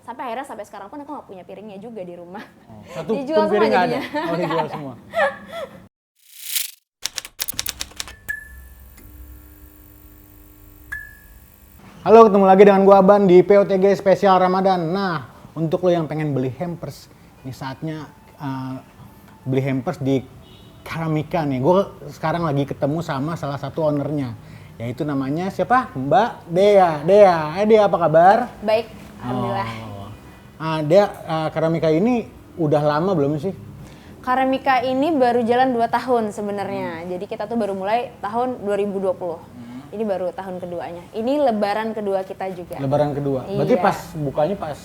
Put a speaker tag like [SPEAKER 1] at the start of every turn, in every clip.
[SPEAKER 1] Sampai akhirnya sampai sekarang pun aku nggak punya piringnya juga di rumah.
[SPEAKER 2] Satu
[SPEAKER 1] Dijual
[SPEAKER 2] pun piring
[SPEAKER 1] semua
[SPEAKER 2] nggak ada?
[SPEAKER 1] jadinya.
[SPEAKER 2] Oh, dijual semua. Halo, ketemu lagi dengan gua Aban di POTG spesial Ramadan. Nah, untuk lo yang pengen beli hampers, ini saatnya beli hampers di Karamika nih. Gue sekarang lagi ketemu sama salah satu ownernya, yaitu namanya siapa? Mbak Dea. Dea apa kabar?
[SPEAKER 1] Baik, alhamdulillah.
[SPEAKER 2] Dea, Karamika ini udah lama belum sih?
[SPEAKER 1] Karamika ini baru jalan 2 tahun sebenarnya. Jadi kita tuh baru mulai tahun 2020. Ini baru tahun keduanya. Ini lebaran kedua kita juga.
[SPEAKER 2] Lebaran kedua. Berarti pas bukanya pas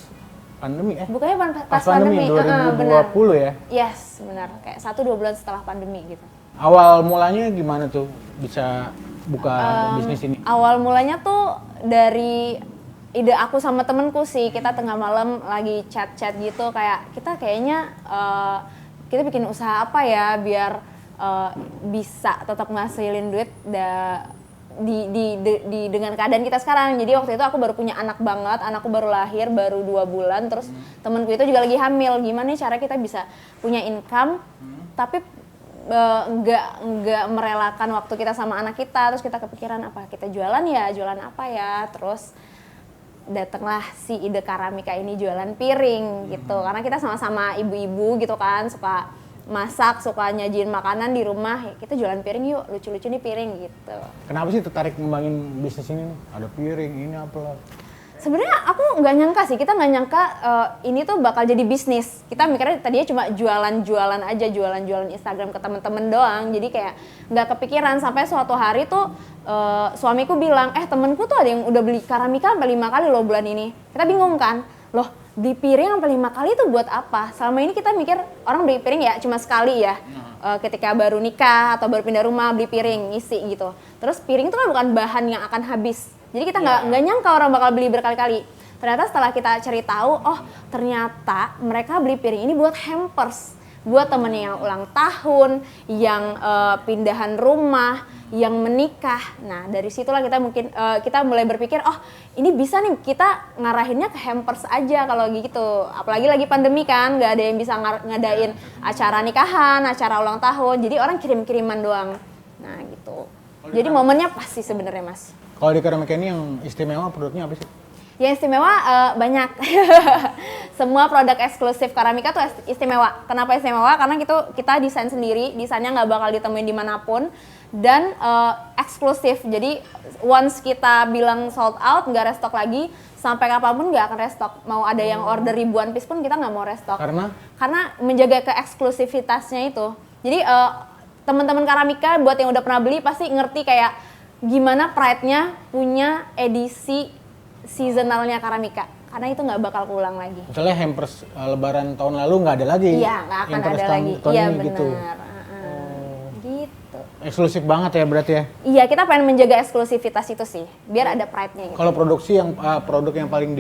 [SPEAKER 2] pandemi
[SPEAKER 1] Bukanya pas pandemi.
[SPEAKER 2] 2020 ya?
[SPEAKER 1] Yes, benar. Kayak 1-2 bulan setelah pandemi gitu.
[SPEAKER 2] Awal mulanya gimana tuh bisa buka bisnis ini?
[SPEAKER 1] Awal mulanya tuh dari ide aku sama temenku sih. Kita tengah malam lagi chat-chat gitu kayak kita kayaknya kita bikin usaha apa ya biar bisa tetap ngasilin duit dengan keadaan kita sekarang. Jadi waktu itu aku baru punya anak banget, anakku baru lahir, baru 2 bulan, terus temenku itu juga lagi hamil. Gimana nih cara kita bisa punya income, tapi nggak merelakan waktu kita sama anak kita. Terus kita kepikiran apa kita jualan apa ya, terus datanglah si ide Karamika ini jualan piring gitu. Karena kita sama-sama ibu-ibu gitu kan, suka masak, suka nyajin makanan di rumah, ya kita jualan piring yuk, lucu-lucu nih piring gitu.
[SPEAKER 2] Kenapa sih tertarik ngembangin bisnis ini nih? Ada piring, ini apalah.
[SPEAKER 1] Sebenarnya aku nggak nyangka sih, kita nggak nyangka ini tuh bakal jadi bisnis. Kita mikirnya tadinya cuma jualan-jualan aja, jualan-jualan Instagram ke temen-temen doang. Jadi kayak nggak kepikiran sampai suatu hari tuh suamiku bilang, temenku tuh ada yang udah beli Karamika sampai 5 kali loh bulan ini. Kita bingung kan, loh di piring sampai 5 kali itu buat apa? Selama ini kita mikir orang beli piring ya cuma sekali ya, ketika baru nikah atau baru pindah rumah beli piring ngisi gitu. Terus piring itu kan bukan bahan yang akan habis, jadi kita nggak nyangka orang bakal beli berkali-kali. Ternyata setelah kita cari tahu, oh ternyata mereka beli piring ini buat hampers, buat temennya yang ulang tahun, yang pindahan rumah, yang menikah. Nah dari situlah kita mulai berpikir, oh ini bisa nih kita ngarahinnya ke hampers aja kalau gitu. Apalagi lagi pandemi kan, nggak ada yang bisa ngadain acara nikahan, acara ulang tahun. Jadi orang kirim-kiriman doang. Nah gitu. Jadi momennya pas sih sebenarnya Mas.
[SPEAKER 2] Kalau di Karamika ini yang istimewa produknya apa sih?
[SPEAKER 1] Yang istimewa banyak. Semua produk eksklusif Karamika tuh istimewa. Kenapa istimewa? Karena kita desain sendiri, desainnya nggak bakal ditemuin dimanapun, dan eksklusif. Jadi once kita bilang sold out, nggak restock lagi, sampai kapanpun nggak akan restock. Mau ada yang order ribuan piece pun kita nggak mau restock. Karena menjaga keeksklusivitasnya itu. Jadi teman-teman Karamika buat yang udah pernah beli pasti ngerti kayak gimana pride-nya punya edisi seasonalnya Karamika, karena itu nggak bakal keulang lagi.
[SPEAKER 2] Misalnya hampers lebaran tahun lalu nggak ada lagi.
[SPEAKER 1] Iya, nggak akan ada lagi. Iya benar.
[SPEAKER 2] Gitu.
[SPEAKER 1] Gitu.
[SPEAKER 2] Eksklusif banget ya berarti ya?
[SPEAKER 1] Iya, kita pengen menjaga eksklusivitas itu sih, biar ada pride-nya gitu.
[SPEAKER 2] Kalau produksi yang produk yang paling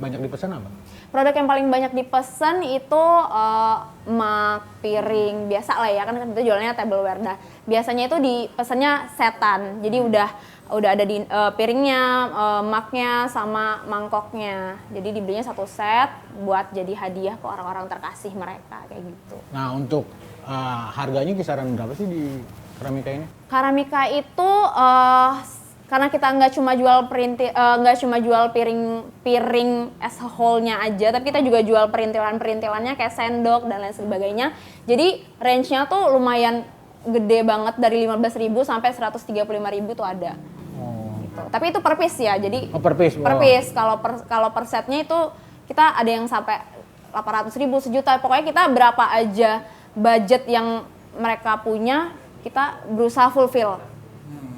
[SPEAKER 2] banyak dipesan apa?
[SPEAKER 1] Produk yang paling banyak dipesan itu mug, piring, biasa lah ya, kan kita jualnya tableware. Nah, biasanya itu dipesannya setan, jadi udah ada di piringnya, mugnya, sama mangkoknya. Jadi dibelinya satu set buat jadi hadiah ke orang-orang terkasih mereka, kayak gitu.
[SPEAKER 2] Nah untuk harganya kisaran berapa sih di Karamika ini?
[SPEAKER 1] Karamika itu karena kita nggak cuma jual piring as a whole-nya aja, tapi kita juga jual perintilannya kayak sendok dan lain sebagainya. Jadi range-nya tuh lumayan gede banget, dari 15.000 sampai 135.000 tuh ada. Gitu. Tapi itu per piece ya, jadi
[SPEAKER 2] per piece.
[SPEAKER 1] Per piece. Kalau per setnya itu kita ada yang sampai 800.000, sejuta. Pokoknya kita berapa aja budget yang mereka punya, kita berusaha fulfill.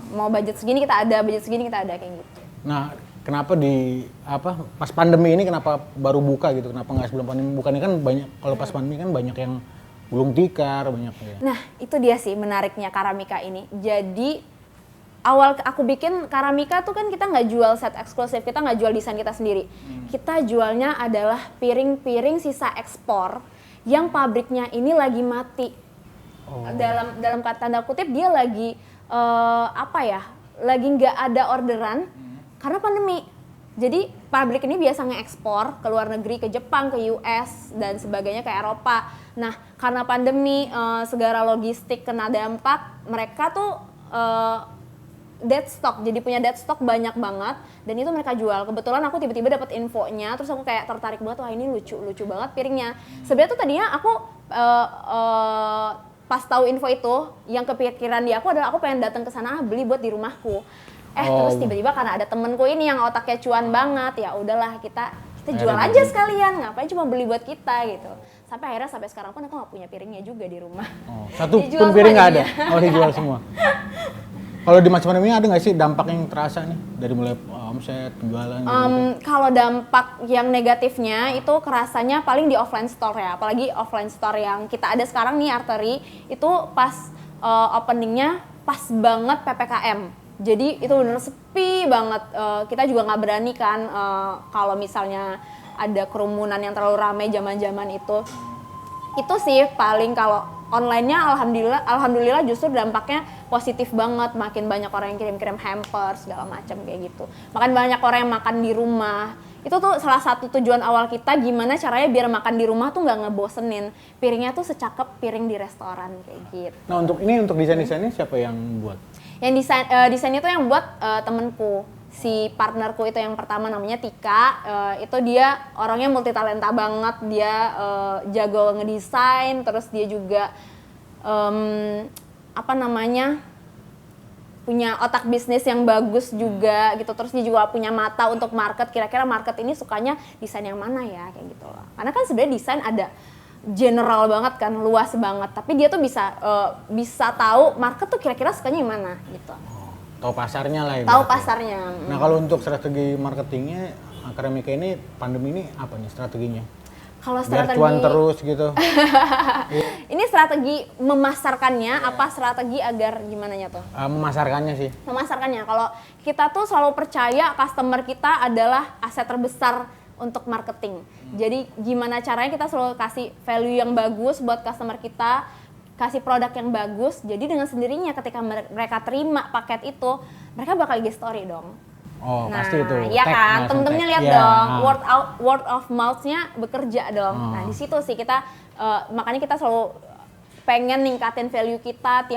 [SPEAKER 1] Mau budget segini kita ada, kayak gitu.
[SPEAKER 2] Nah, kenapa pas pandemi ini kenapa baru buka gitu? Kenapa nggak sebelum pandemi? Bukannya kan banyak, kalau pas pandemi kan banyak yang gulung tikar, banyak ya.
[SPEAKER 1] Nah, itu dia sih menariknya Karamika ini. Jadi awal aku bikin Karamika tuh kan kita nggak jual set eksklusif, kita nggak jual desain kita sendiri. Kita jualnya adalah piring-piring sisa ekspor yang pabriknya ini lagi mati. Dalam tanda kutip dia lagi lagi nggak ada orderan karena pandemi. Jadi pabrik ini biasa nge-ekspor ke luar negeri, ke Jepang, ke US, dan sebagainya, ke Eropa. Nah, karena pandemi, segala logistik kena dampak, mereka tuh dead stock, jadi punya dead stock banyak banget, dan itu mereka jual. Kebetulan aku tiba-tiba dapat infonya, terus aku kayak tertarik banget, wah ini lucu banget piringnya. Sebenarnya tuh tadinya aku pas tahu info itu, yang kepikiran di aku adalah aku pengen datang ke sana beli buat di rumahku. Terus tiba-tiba karena ada temenku ini yang otaknya cuan banget, ya udahlah kita jual aja sekalian, ngapain cuma beli buat kita gitu. Sampai akhirnya sampai sekarang pun aku nggak punya piringnya juga di rumah.
[SPEAKER 2] Satu pun piring nggak ada? Dijual semua. Kalau di masa pandemi ada nggak sih dampak yang terasa nih dari mulai omset, penjualan?
[SPEAKER 1] Kalau dampak yang negatifnya itu kerasanya paling di offline store ya, apalagi offline store yang kita ada sekarang nih, Artery, itu pas openingnya pas banget PPKM. Jadi itu bener sepi banget, kita juga nggak berani kan kalau misalnya ada kerumunan yang terlalu ramai zaman-zaman itu. Itu sih paling. Kalau online-nya alhamdulillah justru dampaknya positif banget, makin banyak orang yang kirim-kirim hampers segala macam kayak gitu. Makan banyak orang yang makan di rumah. Itu tuh salah satu tujuan awal kita, gimana caranya biar makan di rumah tuh nggak ngebosenin. Piringnya tuh secakep piring di restoran kayak gitu.
[SPEAKER 2] Nah, untuk desain-desainnya siapa yang buat?
[SPEAKER 1] Yang desain itu yang buat temenku, si partnerku itu yang pertama namanya Tika. Itu dia orangnya multi talenta banget, dia jago ngedesain, terus dia juga punya otak bisnis yang bagus juga gitu. Terus dia juga punya mata untuk market, kira-kira market ini sukanya desain yang mana ya, kayak gitu loh. Karena kan sebenarnya desain ada general banget kan, luas banget, tapi dia tuh bisa tahu market tuh kira-kira sukanya yang mana gitu.
[SPEAKER 2] Tahu pasarnya lah ya.
[SPEAKER 1] Tahu pasarnya.
[SPEAKER 2] Nah, kalau untuk strategi marketingnya Keramika ini, pandemi ini apa nih strateginya?
[SPEAKER 1] Kalau strategi
[SPEAKER 2] biar cuan terus gitu.
[SPEAKER 1] Ini strategi memasarkannya, apa strategi agar gimana tuh?
[SPEAKER 2] Memasarkannya sih.
[SPEAKER 1] Memasarkannya. Kalau kita tuh selalu percaya customer kita adalah aset terbesar untuk marketing. Jadi gimana caranya kita selalu kasih value yang bagus buat customer kita, kasih produk yang bagus. Jadi dengan sendirinya ketika mereka terima paket itu, mereka bakal IG story dong.
[SPEAKER 2] Pasti itu.
[SPEAKER 1] Iya kan, temen-temennya lihat dong, word of mouth-nya bekerja dong. Nah di situ sih kita, makanya kita selalu pengen ningkatin value kita,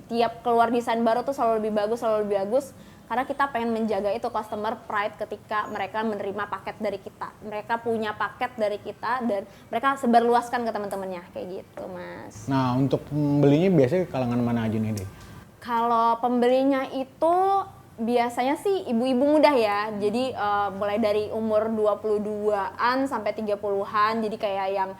[SPEAKER 1] tiap keluar desain baru tuh selalu lebih bagus. Karena kita pengen menjaga itu customer pride ketika mereka menerima paket dari kita. Mereka punya paket dari kita dan mereka sebarluaskan ke teman-temannya, kayak gitu Mas.
[SPEAKER 2] Nah, untuk pembelinya biasanya kalangan mana aja nih, Deh?
[SPEAKER 1] Kalau pembelinya itu biasanya sih ibu-ibu muda ya. Jadi mulai dari umur 22-an sampai 30-an. Jadi kayak yang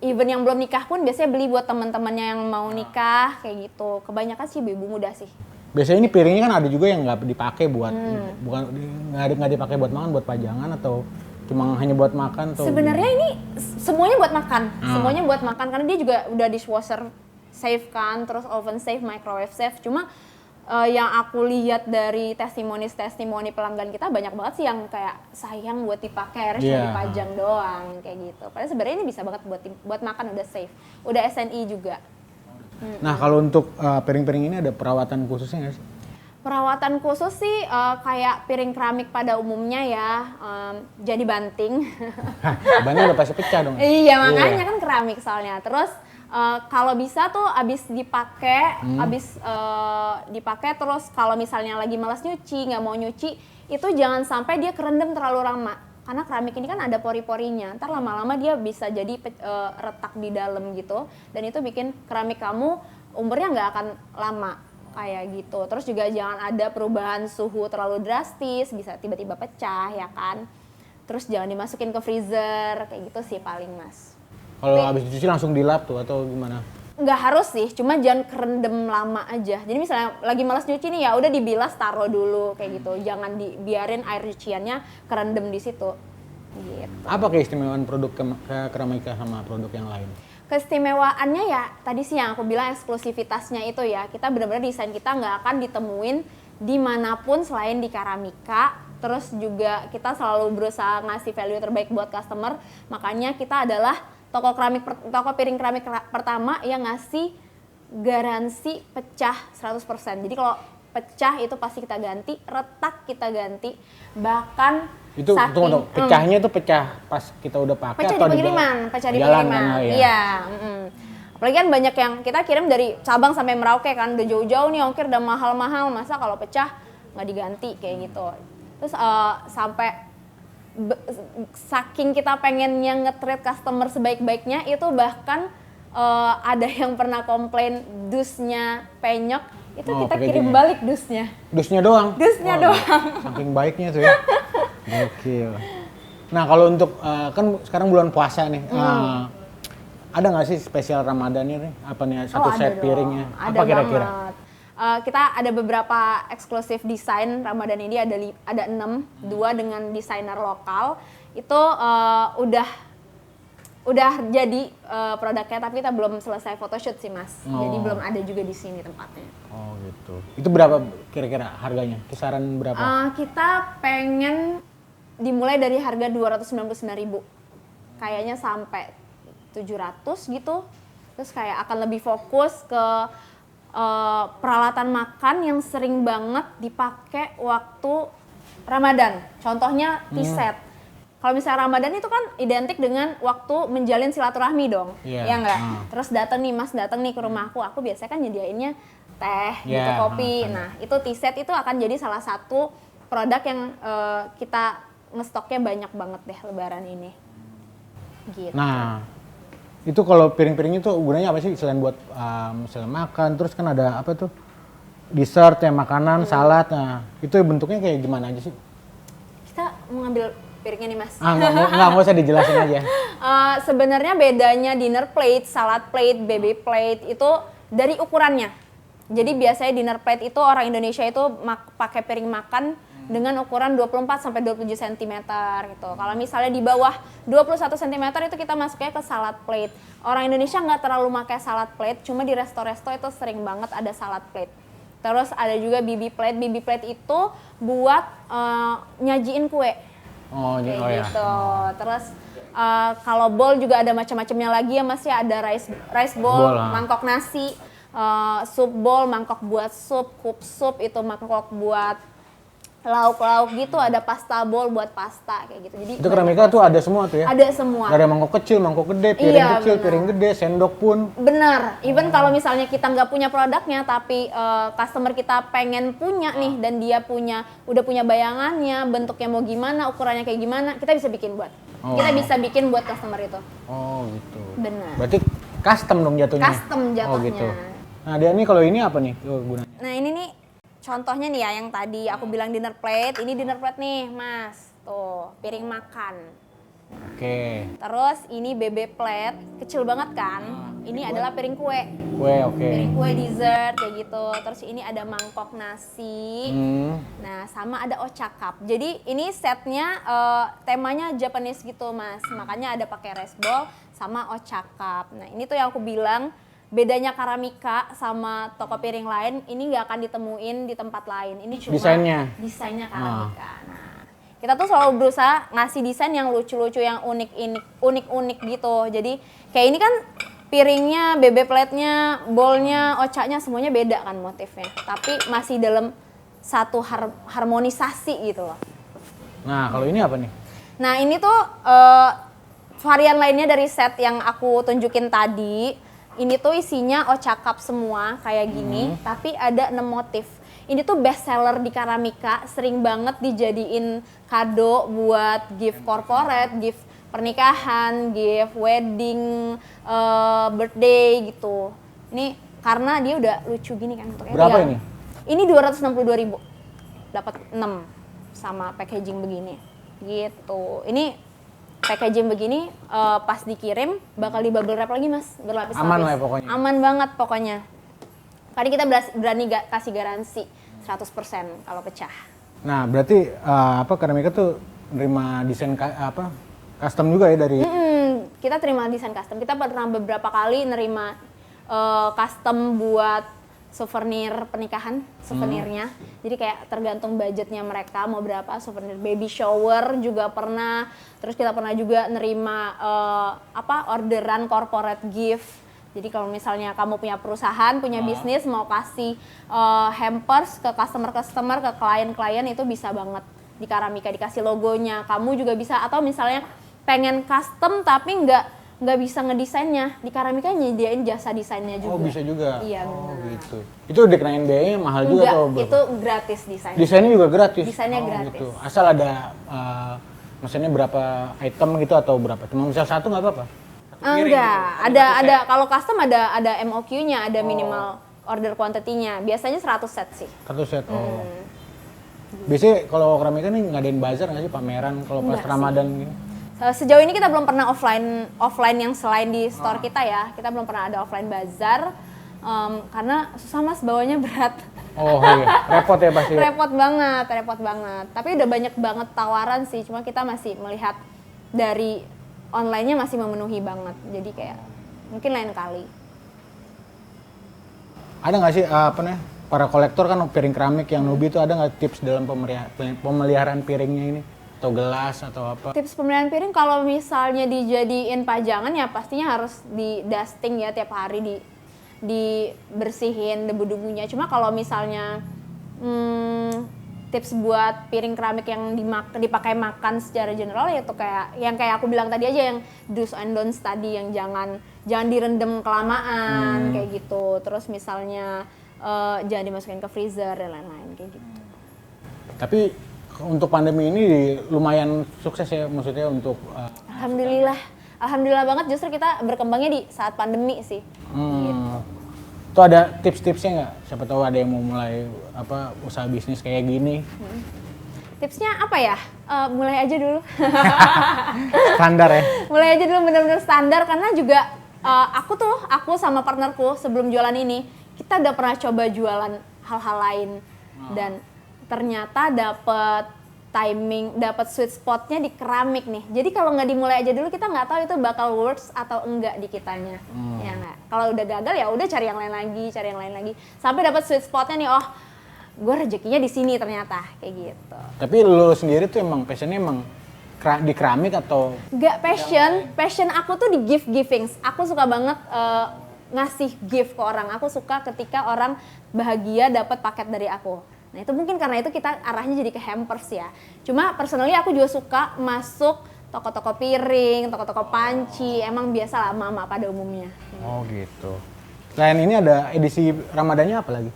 [SPEAKER 1] even yang belum nikah pun biasanya beli buat teman-temannya yang mau nikah, kayak gitu. Kebanyakan sih ibu-ibu muda sih.
[SPEAKER 2] Biasanya ini piringnya kan ada juga yang nggak dipakai buat nggak dipakai buat makan, buat pajangan atau cuma hanya buat makan?
[SPEAKER 1] Sebenarnya ini semuanya buat makan, semuanya buat makan karena dia juga udah dishwasher safe kan, terus oven safe, microwave safe. Cuma yang aku lihat dari testimoni pelanggan kita banyak banget sih yang kayak sayang buat dipakai, harus dipajang doang kayak gitu. Padahal sebenarnya ini bisa banget buat makan, udah safe, udah SNI juga.
[SPEAKER 2] Nah, kalau untuk piring-piring ini ada perawatan khususnya nggak sih?
[SPEAKER 1] Perawatan khusus sih kayak piring keramik pada umumnya ya, jadi banting.
[SPEAKER 2] Bannya udah pasti pecah dong.
[SPEAKER 1] Iya, makanya kan keramik soalnya. Terus kalau bisa tuh abis dipakai terus kalau misalnya lagi malas nyuci, nggak mau nyuci, itu jangan sampai dia kerendam terlalu lama. Karena keramik ini kan ada pori-porinya, ntar lama-lama dia bisa jadi retak di dalam gitu, dan itu bikin keramik kamu umurnya nggak akan lama kayak gitu. Terus juga jangan ada perubahan suhu terlalu drastis, bisa tiba-tiba pecah ya kan. Terus jangan dimasukin ke freezer, kayak gitu sih paling Mas.
[SPEAKER 2] Kalau habis dicuci langsung dilap tuh atau gimana?
[SPEAKER 1] Nggak harus sih, cuma jangan kerendam lama aja. Jadi misalnya lagi malas nyuci nih, ya udah dibilas, taruh dulu kayak gitu. Jangan dibiarin air cuciannya kerendam di situ. Gitu.
[SPEAKER 2] Apa keistimewaan produk Keramika sama produk yang lain?
[SPEAKER 1] Keistimewaannya ya tadi sih yang aku bilang, eksklusivitasnya itu ya. Kita benar-benar desain kita nggak akan ditemuin dimanapun selain di Keramika. Terus juga kita selalu berusaha ngasih value terbaik buat customer. Makanya kita adalah toko piring keramik pertama yang ngasih garansi pecah 100%. Jadi kalau pecah itu pasti kita ganti, retak kita ganti, bahkan
[SPEAKER 2] Itu tunggu, pecahnya itu pecah pas kita udah pakai
[SPEAKER 1] pecah
[SPEAKER 2] atau
[SPEAKER 1] di pengiriman, pecah di
[SPEAKER 2] jalan
[SPEAKER 1] pengiriman.
[SPEAKER 2] kan, ya?
[SPEAKER 1] Iya, apalagi kan banyak yang kita kirim dari Sabang sampai Merauke kan, udah jauh-jauh nih ongkir udah mahal-mahal, masa kalau pecah nggak diganti kayak gitu. Terus sampai saking kita pengennya nge-treat customer sebaik-baiknya, itu bahkan ada yang pernah komplain dusnya penyok, itu kita kirim balik dusnya.
[SPEAKER 2] Dusnya doang?
[SPEAKER 1] Dusnya doang.
[SPEAKER 2] Saking baiknya tuh ya. Gokil. Nah kalau untuk, kan sekarang bulan puasa nih, ada nggak sih spesial Ramadan ini? Apa nih satu set piringnya?
[SPEAKER 1] Ada
[SPEAKER 2] apa kira-kira?
[SPEAKER 1] banget. Kita ada beberapa eksklusif desain Ramadan ini, ada 6, 2 dengan desainer lokal. Itu udah jadi produknya, tapi kita belum selesai photoshoot sih Mas. Jadi belum ada juga di sini tempatnya.
[SPEAKER 2] Oh gitu. Itu berapa kira-kira harganya? Kisaran berapa?
[SPEAKER 1] Kita pengen dimulai dari harga 299.000. Kayaknya sampai 700 gitu. Terus kayak akan lebih fokus ke peralatan makan yang sering banget dipakai waktu Ramadan. Contohnya tea set. Kalau misalnya Ramadan itu kan identik dengan waktu menjalin silaturahmi dong, ya nggak? Terus datang nih Mas, datang nih ke rumahku, aku biasanya kan nyediainnya teh, gitu, kopi. Nah itu tea set itu akan jadi salah satu produk yang kita ngestoknya banyak banget deh Lebaran ini. Gitu.
[SPEAKER 2] Nah itu kalau piring-piring itu gunanya apa sih selain buat misalnya makan, terus kan ada apa tuh dessert ya, makanan, salad. Nah itu bentuknya kayak gimana aja sih?
[SPEAKER 1] Kita mau ngambil piringnya nih Mas.
[SPEAKER 2] Nggak usah dijelasin aja.
[SPEAKER 1] Sebenarnya bedanya dinner plate, salad plate, baby plate itu dari ukurannya. Jadi biasanya dinner plate itu orang Indonesia itu pakai piring makan dengan ukuran 24 sampai 27 cm gitu. Kalau misalnya di bawah 21 cm itu kita masuknya ke salad plate. Orang Indonesia nggak terlalu pakai salad plate, cuma di resto-resto itu sering banget ada salad plate. Terus ada juga BB plate. BB plate itu buat nyajiin kue.
[SPEAKER 2] Oh,
[SPEAKER 1] kayak gitu. Terus kalau bowl juga ada macam-macamnya lagi ya Mas ya, ada rice bowl, mangkok nasi, soup bowl, mangkok buat sup, cup soup itu mangkok buat lauk-lauk gitu, ada pasta bowl buat pasta kayak gitu. Jadi
[SPEAKER 2] itu keramika tuh ada semua tuh ya?
[SPEAKER 1] Ada semua.
[SPEAKER 2] Ada mangkok kecil, mangkok gede, piring kecil, piring gede, sendok pun.
[SPEAKER 1] Benar. Even kalau misalnya kita nggak punya produknya, tapi customer kita pengen punya nih, dan dia udah punya bayangannya, bentuknya mau gimana, ukurannya kayak gimana, kita bisa bikin buat. Kita bisa bikin buat customer itu.
[SPEAKER 2] Oh gitu.
[SPEAKER 1] Benar.
[SPEAKER 2] Berarti custom dong jatuhnya?
[SPEAKER 1] Custom jatuhnya.
[SPEAKER 2] Oh gitu. Nah dia nih kalau ini apa nih gunanya?
[SPEAKER 1] Nah ini nih contohnya nih ya, yang tadi aku bilang dinner plate, ini dinner plate nih Mas, tuh piring makan.
[SPEAKER 2] Oke.
[SPEAKER 1] Terus ini BB plate, kecil banget kan, ini adalah piring kue.
[SPEAKER 2] Kue, oke.
[SPEAKER 1] Piring kue dessert kayak gitu, terus ini ada mangkok nasi, nah sama ada ocakap. Jadi ini setnya temanya Japanese gitu Mas, makanya ada pakai rice bowl sama ocakap. Nah ini tuh yang aku bilang, bedanya Karamika sama toko piring lain, ini nggak akan ditemuin di tempat lain. Ini cuma desainnya Karamika. Nah, kita tuh selalu berusaha ngasih desain yang lucu-lucu, yang unik-unik gitu. Jadi kayak ini kan piringnya, BB plate-nya, bowl-nya, ocaknya semuanya beda kan motifnya. Tapi masih dalam satu harmonisasi gitu loh.
[SPEAKER 2] Nah kalau ini apa nih?
[SPEAKER 1] Nah ini tuh varian lainnya dari set yang aku tunjukin tadi. Ini tuh isinya ocakap semua kayak gini, tapi ada 6 motif. Ini tuh best seller di Karamika, sering banget dijadiin kado buat gift corporate, gift pernikahan, gift wedding, birthday gitu. Ini karena dia udah lucu gini kan bentuknya.
[SPEAKER 2] Berapa ini?
[SPEAKER 1] Ini 262.000. Dapat 6 sama packaging begini. Gitu. Ini packaging begini pas dikirim bakal di bubble wrap lagi Mas, berlapis-lapis.
[SPEAKER 2] Aman lah ya pokoknya.
[SPEAKER 1] Aman banget pokoknya. Tadi kita berani kasih garansi 100% kalau pecah.
[SPEAKER 2] Nah berarti Karamika tuh nerima desain custom juga ya dari?
[SPEAKER 1] Kita terima desain custom. Kita pernah beberapa kali nerima custom buat souvenir pernikahan, souvenirnya. Jadi kayak tergantung budgetnya mereka mau berapa, souvenir baby shower juga pernah. Terus kita pernah juga nerima orderan corporate gift Jadi kalau misalnya kamu punya perusahaan, punya bisnis, mau kasih hampers ke customer, ke klien-klien, itu bisa banget di Karamika, dikasih logonya. Kamu juga bisa, atau misalnya pengen custom tapi nggak bisa ngedesainnya, di Karamika nyediain jasa desainnya juga.
[SPEAKER 2] Oh bisa juga?
[SPEAKER 1] Iya
[SPEAKER 2] Oh
[SPEAKER 1] benar.
[SPEAKER 2] gitu. Itu dikenain biayanya mahal juga
[SPEAKER 1] Enggak,
[SPEAKER 2] atau berapa?
[SPEAKER 1] itu gratis desainnya.
[SPEAKER 2] Desainnya juga gratis?
[SPEAKER 1] Desainnya
[SPEAKER 2] Oh,
[SPEAKER 1] gratis.
[SPEAKER 2] Gitu. Asal ada, maksudnya berapa item gitu atau berapa? Cuma misal satu nggak apa-apa?
[SPEAKER 1] Enggak, ada kalau custom ada MOQ-nya, ada minimal order quantity-nya. Biasanya 100 set sih.
[SPEAKER 2] Satu set, oh. Biasanya kalau Karamika nih ngadain bazar nggak sih, pameran kalau pas
[SPEAKER 1] Enggak sih.
[SPEAKER 2] Ramadan gitu?
[SPEAKER 1] Sejauh ini kita belum pernah offline yang selain di store kita ya. Kita belum pernah ada offline bazar karena susah Mas, bawanya berat.
[SPEAKER 2] Oh iya, repot ya pasti.
[SPEAKER 1] Repot banget. Tapi udah banyak banget tawaran sih. Cuma kita masih melihat dari online-nya masih memenuhi banget. Jadi kayak mungkin lain kali.
[SPEAKER 2] Ada nggak sih apa nih, para kolektor kan piring keramik yang newbie itu, ada nggak tips dalam pemeliharaan piringnya ini? Atau gelas atau apa?
[SPEAKER 1] Tips pemilihan piring kalau misalnya dijadiin pajangan ya pastinya harus di dusting ya tiap hari, dibersihin debu-debunya. Cuma kalau misalnya tips buat piring keramik yang dipakai makan secara general yaitu kayak aku bilang tadi aja, yang do's and don'ts tadi, yang jangan direndam kelamaan kayak gitu. Terus misalnya jangan dimasukin ke freezer dan lain-lain kayak gitu.
[SPEAKER 2] Tapi untuk pandemi ini lumayan sukses ya, maksudnya untuk
[SPEAKER 1] Alhamdulillah banget, justru kita berkembangnya di saat pandemi sih. Gitu.
[SPEAKER 2] Tuh ada tips-tipsnya nggak? Siapa tahu ada yang mau mulai usaha bisnis kayak gini.
[SPEAKER 1] Tipsnya apa ya? Mulai aja dulu.
[SPEAKER 2] Standar ya?
[SPEAKER 1] Mulai aja dulu, benar-benar standar, karena juga aku sama partnerku sebelum jualan ini, kita udah pernah coba jualan hal-hal lain dan ternyata dapet timing, dapet sweet spotnya di keramik nih. Jadi kalau nggak dimulai aja dulu, kita nggak tahu itu bakal works atau enggak di kitanya. Ya nggak. Kalau udah gagal ya udah cari yang lain lagi, sampai dapet sweet spotnya nih. Oh, gue rezekinya di sini ternyata, kayak gitu.
[SPEAKER 2] Tapi lo sendiri tuh emang passionnya emang di keramik atau?
[SPEAKER 1] Gak passion aku tuh di giving. Aku suka banget ngasih gift ke orang. Aku suka ketika orang bahagia dapat paket dari aku. Nah itu mungkin karena itu kita arahnya jadi ke hampers ya. Cuma personally aku juga suka masuk toko-toko piring, toko-toko panci. Emang biasa lah mama pada umumnya.
[SPEAKER 2] Oh gitu. Selain ini ada edisi Ramadannya apa lagi?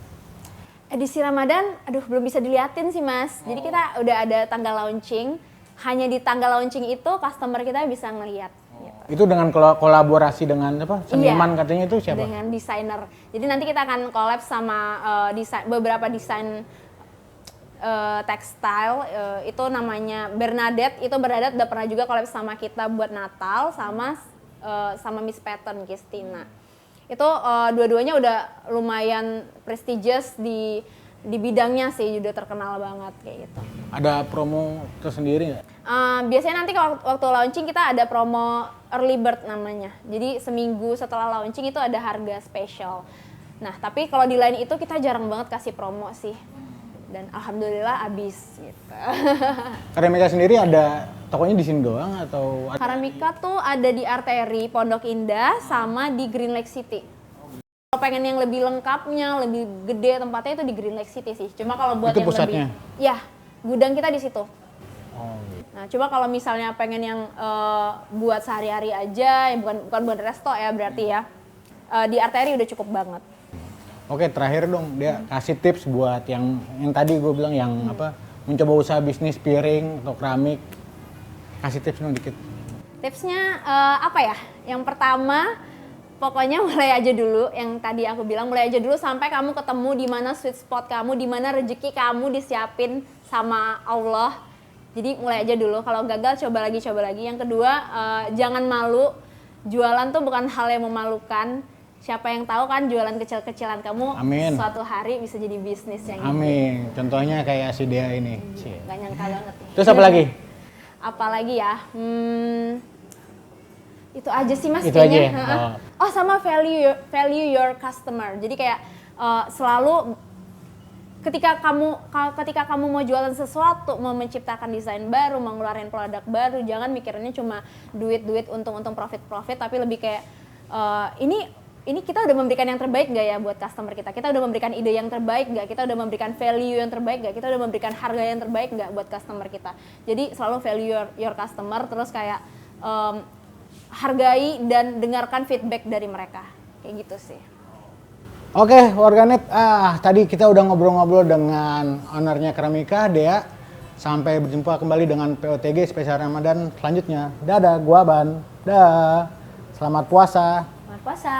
[SPEAKER 1] Edisi Ramadan, belum bisa diliatin sih Mas. Jadi kita udah ada tanggal launching. Hanya di tanggal launching itu customer kita bisa ngelihat. Gitu.
[SPEAKER 2] Itu dengan kolaborasi dengan seniman, katanya itu siapa?
[SPEAKER 1] Dengan desainer. Jadi nanti kita akan collab sama beberapa desain tekstil, itu namanya Bernadette. Itu Bernadette udah pernah juga collab sama kita buat Natal sama Miss Pattern Christina. Itu dua-duanya udah lumayan prestigious di bidangnya sih, udah terkenal banget kayak gitu.
[SPEAKER 2] Ada promo tersendiri nggak?
[SPEAKER 1] Biasanya nanti waktu launching kita ada promo early bird namanya. Jadi seminggu setelah launching itu ada harga spesial. Nah tapi kalau di lain itu kita jarang banget kasih promo sih. Dan alhamdulillah abis gitu.
[SPEAKER 2] Karamika sendiri ada tokonya di sini doang atau?
[SPEAKER 1] Karamika tuh ada di Arteri, Pondok Indah, sama di Green Lake City. Kalau pengen yang lebih lengkapnya, lebih gede tempatnya itu di Green Lake City sih. Cuma kalau buat
[SPEAKER 2] itu
[SPEAKER 1] yang
[SPEAKER 2] pusatnya?
[SPEAKER 1] ya gudang kita di situ.
[SPEAKER 2] Oh, gitu.
[SPEAKER 1] Nah, coba kalau misalnya pengen yang buat sehari-hari aja, yang bukan buat resto ya berarti ya, di Arteri udah cukup banget.
[SPEAKER 2] Oke, terakhir dong, dia kasih tips buat yang tadi gue bilang yang mencoba usaha bisnis piring atau keramik. Kasih tips dong dikit.
[SPEAKER 1] Tipsnya apa ya? Yang pertama, pokoknya mulai aja dulu. Yang tadi aku bilang, mulai aja dulu sampai kamu ketemu di mana sweet spot kamu, di mana rezeki kamu disiapin sama Allah. Jadi mulai aja dulu. Kalau gagal coba lagi. Yang kedua, jangan malu. Jualan tuh bukan hal yang memalukan. Siapa yang tahu kan jualan kecil-kecilan kamu suatu hari bisa jadi bisnis yang
[SPEAKER 2] Amin. Gitu. Contohnya kayak si Dea ini.
[SPEAKER 1] Gak nyangka banget.
[SPEAKER 2] Terus apa lagi?
[SPEAKER 1] Apalagi ya? Itu aja sih Mas.
[SPEAKER 2] Itu aja ya?
[SPEAKER 1] Oh sama value your customer. Jadi kayak selalu ketika kamu mau jualan sesuatu, mau menciptakan desain baru, mau ngeluarin produk baru, jangan mikirnya cuma duit, untung, profit, tapi lebih kayak ini ini kita udah memberikan yang terbaik nggak ya buat customer kita? Kita udah memberikan ide yang terbaik nggak? Kita udah memberikan value yang terbaik nggak? Kita udah memberikan harga yang terbaik nggak buat customer kita? Jadi selalu value your customer, terus kayak hargai dan dengarkan feedback dari mereka. Kayak gitu sih.
[SPEAKER 2] Oke, warganet. Tadi kita udah ngobrol-ngobrol dengan ownernya Keramika, Dea. Sampai berjumpa kembali dengan POTG spesial Ramadan selanjutnya. Dadah, gua Aban. Dah. Selamat puasa.
[SPEAKER 1] Selamat puasa.